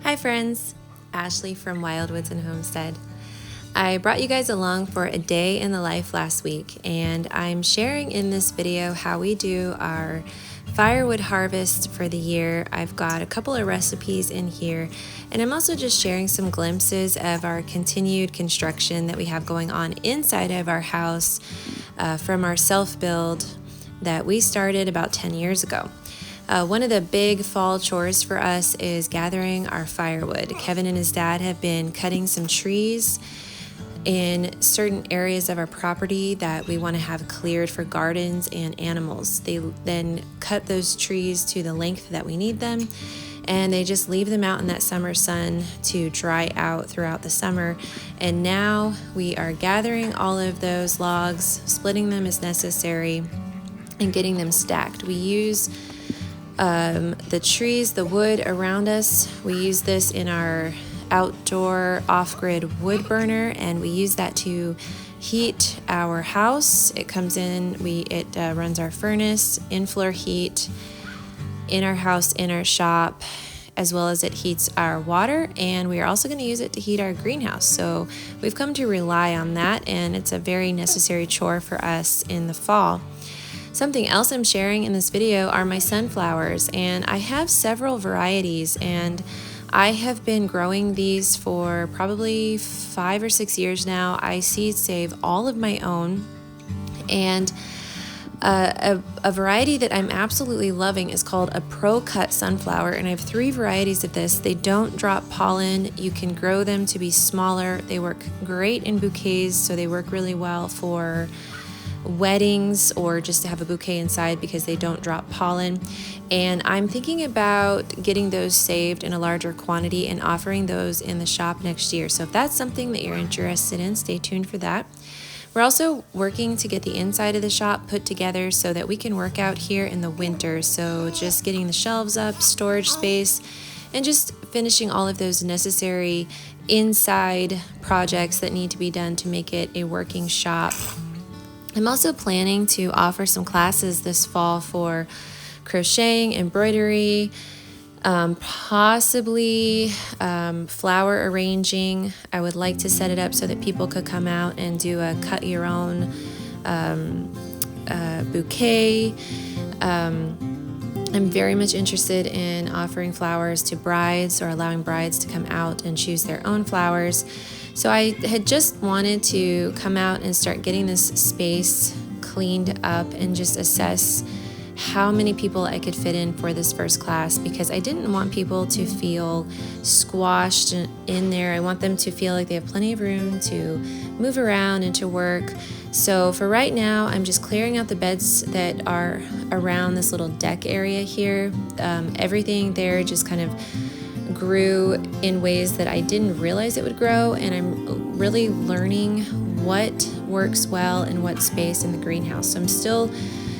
Hi friends, Ashley from Wildwoods&Homestead. I brought you guys along for a day in the life last week, and I'm sharing in this video how we do our firewood harvest for the year. I've got a couple of recipes in here, and I'm also just sharing some glimpses of our continued construction that we have going on inside of our house from our self-build that we started about 10 years ago. One of the big fall chores for us is gathering our firewood. Kevin and his dad have been cutting some trees in certain areas of our property that we want to have cleared for gardens and animals. They then cut those trees to the length that we need them, and they just leave them out in that summer sun to dry out throughout the summer. And now we are gathering all of those logs, splitting them as necessary, and getting them stacked. We use the trees, the wood around us. We use this in our outdoor off-grid wood burner, and we use that to heat our house. It comes in, it runs our furnace, in-floor heat in our house, in our shop, as well as it heats our water, and we are also going to use it to heat our greenhouse. So we've come to rely on that, and it's a very necessary chore for us in the fall. Something else I'm sharing in this video are my sunflowers, and I have several varieties, and I have been growing these for probably 5 or 6 years now. I seed save all of my own, and a variety that I'm absolutely loving is called a Pro Cut sunflower, and I have 3 varieties of this. They don't drop pollen. You can grow them to be smaller. They work great in bouquets, so they work really well for weddings or just to have a bouquet inside because they don't drop pollen. And I'm thinking about getting those saved in a larger quantity and offering those in the shop next year. So if that's something that you're interested in, stay tuned for that. We're also working to get the inside of the shop put together so that we can work out here in the winter. So just getting the shelves up, storage space, and just finishing all of those necessary inside projects that need to be done to make it a working shop. I'm also planning to offer some classes this fall for crocheting, embroidery, possibly flower arranging. I would like to set it up so that people could come out and do a cut your own bouquet. I'm very much interested in offering flowers to brides or allowing brides to come out and choose their own flowers. So I had just wanted to come out and start getting this space cleaned up and just assess how many people I could fit in for this first class, because I didn't want people to feel squashed in there. I want them to feel like they have plenty of room to move around and to work. So for right now, I'm just clearing out the beds that are around this little deck area here. Everything there just kind of grew in ways that I didn't realize it would grow, and I'm really learning what works well in what space in the greenhouse. So I'm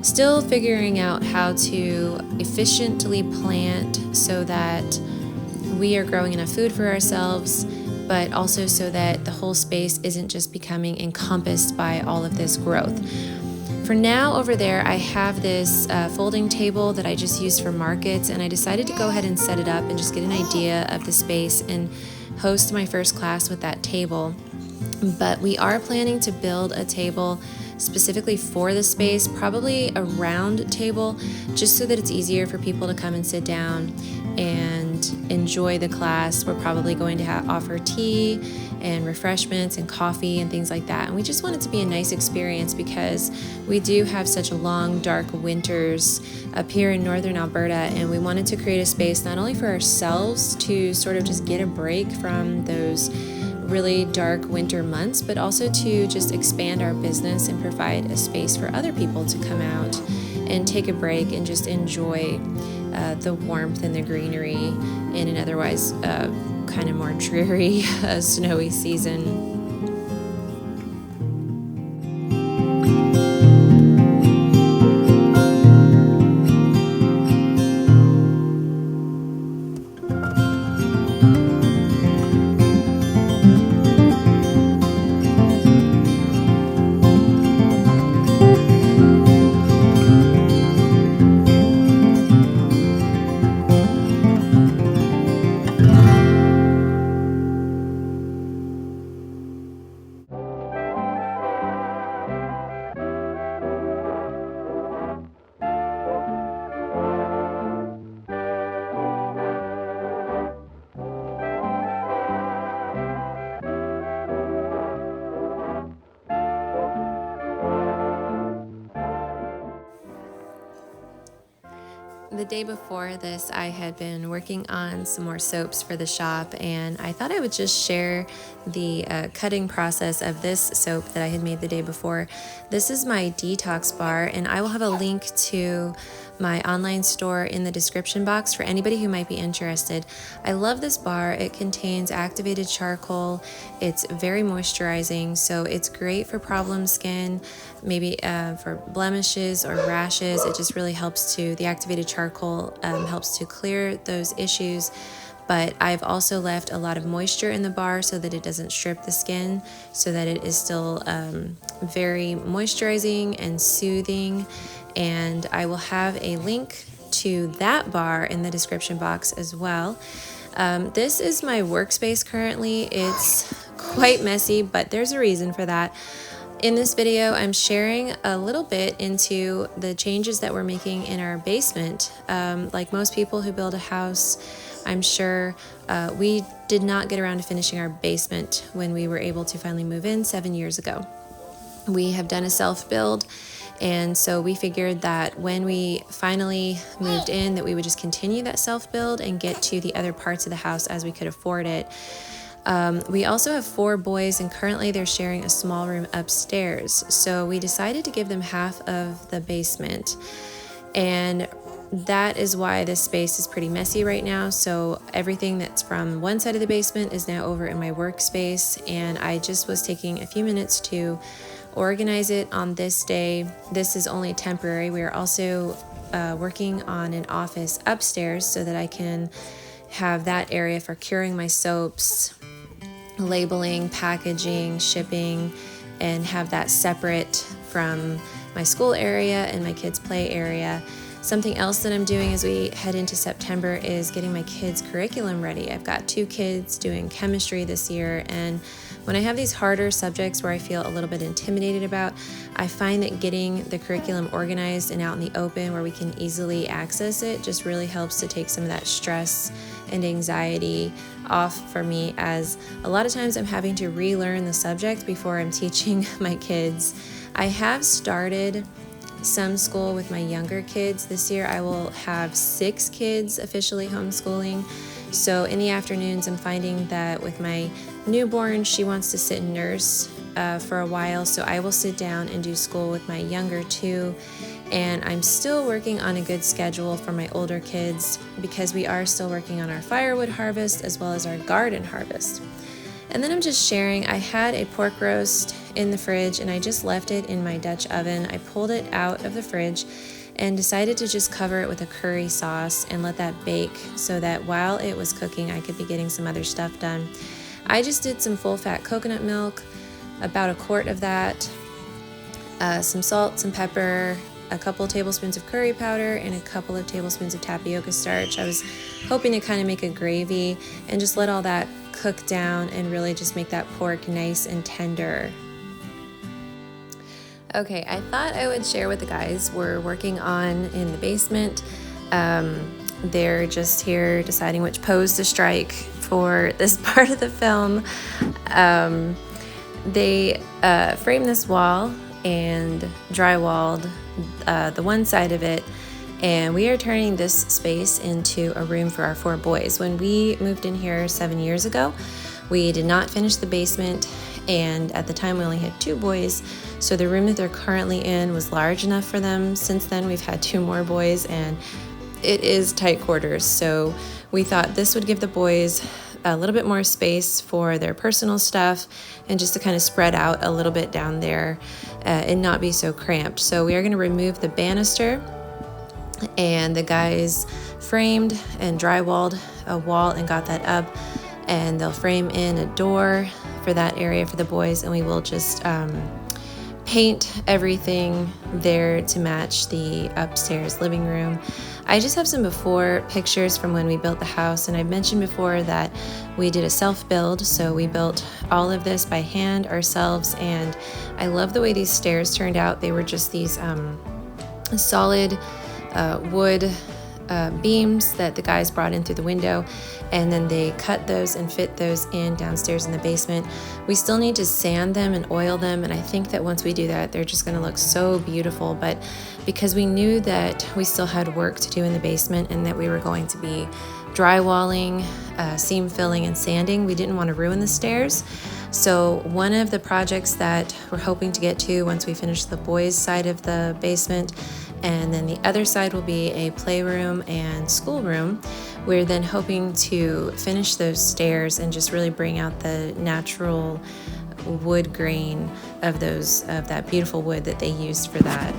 still figuring out how to efficiently plant so that we are growing enough food for ourselves, but also so that the whole space isn't just becoming encompassed by all of this growth. For now, over there, I have this folding table that I just use for markets, and I decided to go ahead and set it up and just get an idea of the space and host my first class with that table. But we are planning to build a table specifically for the space, probably a round table, just so that it's easier for people to come and sit down and enjoy the class. We're probably going to offer tea and refreshments and coffee and things like that. And we just want it to be a nice experience because we do have such long, dark winters up here in northern Alberta, and we wanted to create a space not only for ourselves to sort of just get a break from those really dark winter months, but also to just expand our business and provide a space for other people to come out and take a break and just enjoy the warmth and the greenery in an otherwise kind of more dreary snowy season. day before this, I had been working on some more soaps for the shop, and I thought I would just share the cutting process of this soap that I had made the day before. This is my Detox Bar, and I will have a link to my online store in the description box for anybody who might be interested. I love this bar. It contains activated charcoal. It's very moisturizing, so it's great for problem skin, maybe for blemishes or rashes. It just really helps to, the activated charcoal helps to clear those issues. But I've also left a lot of moisture in the bar so that it doesn't strip the skin, so that it is still very moisturizing and soothing. And I will have a link to that bar in the description box as well. This is my workspace currently. It's quite messy, but there's a reason for that. In this video, I'm sharing a little bit into the changes that we're making in our basement. Like most people who build a house, I'm sure we did not get around to finishing our basement when we were able to finally move in 7 years ago. We have done a self-build, and so we figured that when we finally moved in that we would just continue that self-build and get to the other parts of the house as we could afford it. We also have 4 boys, and currently they're sharing a small room upstairs. So we decided to give them half of the basement. And that is why this space is pretty messy right now. So everything that's from one side of the basement is now over in my workspace. And I just was taking a few minutes to organize it on this day. This is only temporary. We are also working on an office upstairs so that I can have that area for curing my soaps, labeling, packaging, shipping, and have that separate from my school area and my kids' play area. Something else that I'm doing as we head into September is getting my kids' curriculum ready. I've got 2 kids doing chemistry this year, and when I have these harder subjects where I feel a little bit intimidated about, I find that getting the curriculum organized and out in the open where we can easily access it just really helps to take some of that stress and anxiety off for me, as a lot of times I'm having to relearn the subject before I'm teaching my kids. I have started some school with my younger kids. This year I will have 6 kids officially homeschooling. So in the afternoons I'm finding that with my newborn, she wants to sit and nurse for a while, so I will sit down and do school with my younger 2. And I'm still working on a good schedule for my older kids because we are still working on our firewood harvest as well as our garden harvest. And then I'm just sharing, I had a pork roast in the fridge and I just left it in my Dutch oven. I pulled it out of the fridge and decided to just cover it with a curry sauce and let that bake so that while it was cooking, I could be getting some other stuff done. I just did some full-fat coconut milk, about a quart of that, some salt, some pepper, a couple tablespoons of curry powder, and a couple of tablespoons of tapioca starch. I was hoping to kind of make a gravy and just let all that cook down and really just make that pork nice and tender. Okay, I thought I would share what the guys were working on in the basement. They're just here deciding which pose to strike for this part of the film. They framed this wall and drywalled the one side of it, and we are turning this space into a room for our 4 boys. When we moved in here 7 years ago, we did not finish the basement, and at the time we only had 2 boys, so the room that they're currently in was large enough for them. Since then we've had 2 more boys, and it is tight quarters, so we thought this would give the boys a little bit more space for their personal stuff and just to kind of spread out a little bit down there and not be so cramped. So we are going to remove the banister, and the guys framed and drywalled a wall and got that up, and they'll frame in a door for that area for the boys, and we will just paint everything there to match the upstairs living room. I just have some before pictures from when we built the house, and I mentioned before that we did a self-build, so we built all of this by hand ourselves, and I love the way these stairs turned out. They were just these solid wood beams that the guys brought in through the window, and then they cut those and fit those in downstairs in the basement. We still need to sand them and oil them, and I think that once we do that, they're just going to look so beautiful. But because we knew that we still had work to do in the basement and that we were going to be drywalling, seam filling, and sanding, we didn't want to ruin the stairs. So one of the projects that we're hoping to get to once we finish the boys' side of the basement, and then the other side will be a playroom and schoolroom, we're then hoping to finish those stairs and just really bring out the natural wood grain of that beautiful wood that they used for that.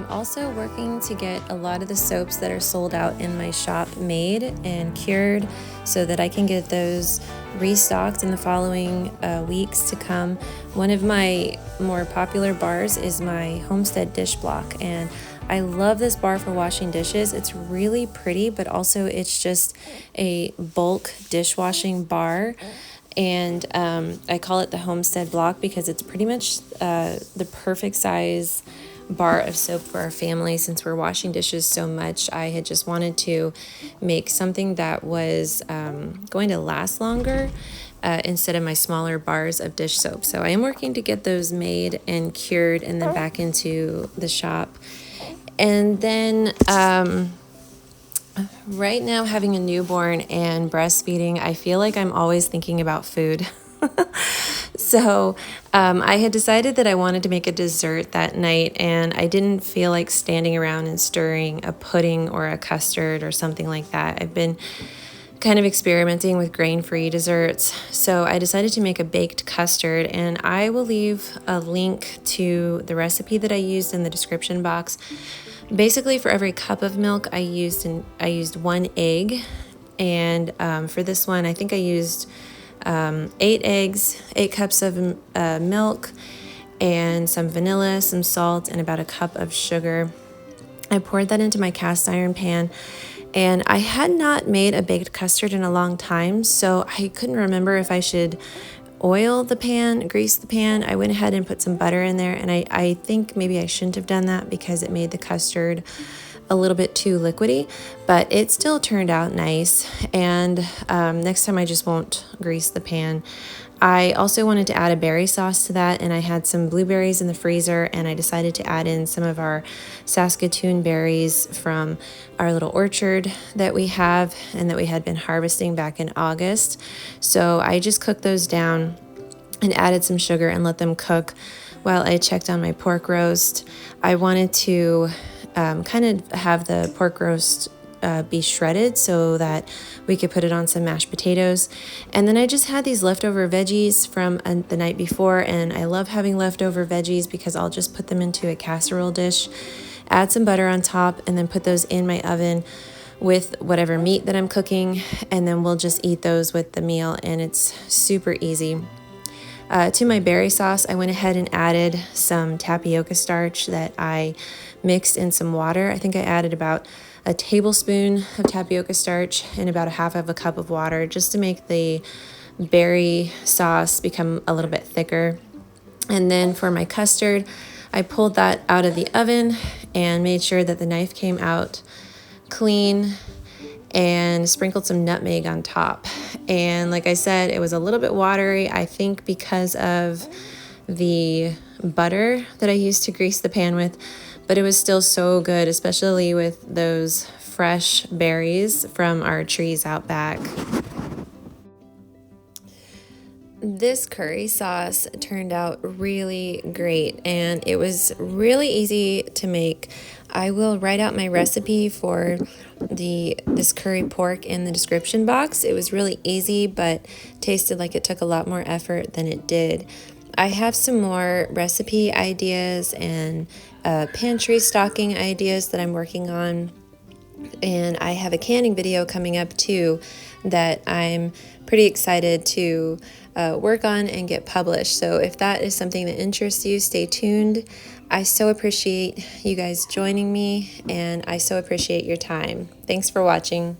Also working to get a lot of the soaps that are sold out in my shop made and cured so that I can get those restocked in the following weeks to come. One of my more popular bars is my Homestead dish block, and I love this bar for washing dishes. It's really pretty, but also it's just a bulk dishwashing bar. And I call it the Homestead block because it's pretty much the perfect size bar of soap for our family. Since we're washing dishes so much, I had just wanted to make something that was going to last longer instead of my smaller bars of dish soap. So I am working to get those made and cured and then back into the shop. And then right now, having a newborn and breastfeeding, I feel like I'm always thinking about food. So I had decided that I wanted to make a dessert that night, and I didn't feel like standing around and stirring a pudding or a custard or something like that. I've been kind of experimenting with grain-free desserts, so I decided to make a baked custard, and I will leave a link to the recipe that I used in the description box. Basically, for every cup of milk, I used 1 egg, and for this one, I think I used 8 eggs, 8 cups of milk, and some vanilla, some salt, and about a cup of sugar. I poured that into my cast iron pan, and I had not made a baked custard in a long time, so I couldn't remember if I should oil the pan, grease the pan. I went ahead and put some butter in there, and I think maybe I shouldn't have done that because it made the custard a little bit too liquidy, but it still turned out nice. And next time I just won't grease the pan. I also wanted to add a berry sauce to that, and I had some blueberries in the freezer, and I decided to add in some of our Saskatoon berries from our little orchard that we have and that we had been harvesting back in August. So I just cooked those down and added some sugar and let them cook while I checked on my pork roast. I wanted to kind of have the pork roast be shredded so that we could put it on some mashed potatoes. And then I just had these leftover veggies from the night before, and I love having leftover veggies because I'll just put them into a casserole dish, add some butter on top, and then put those in my oven with whatever meat that I'm cooking, and then we'll just eat those with the meal, and it's super easy. To my berry sauce, I went ahead and added some tapioca starch that I mixed in some water. I think I added about a tablespoon of tapioca starch and about 1/2 cup of water just to make the berry sauce become a little bit thicker. And then for my custard, I pulled that out of the oven and made sure that the knife came out clean and sprinkled some nutmeg on top. And like I said, it was a little bit watery, I think because of the butter that I used to grease the pan with, but it was still so good, especially with those fresh berries from our trees out back. This curry sauce turned out really great, and it was really easy to make. I will write out my recipe for this curry pork in the description box. It was really easy, but tasted like it took a lot more effort than it did. I have some more recipe ideas and pantry stocking ideas that I'm working on. And I have a canning video coming up too that I'm pretty excited to work on and get published. So if that is something that interests you, stay tuned. I so appreciate you guys joining me, and I so appreciate your time. Thanks for watching.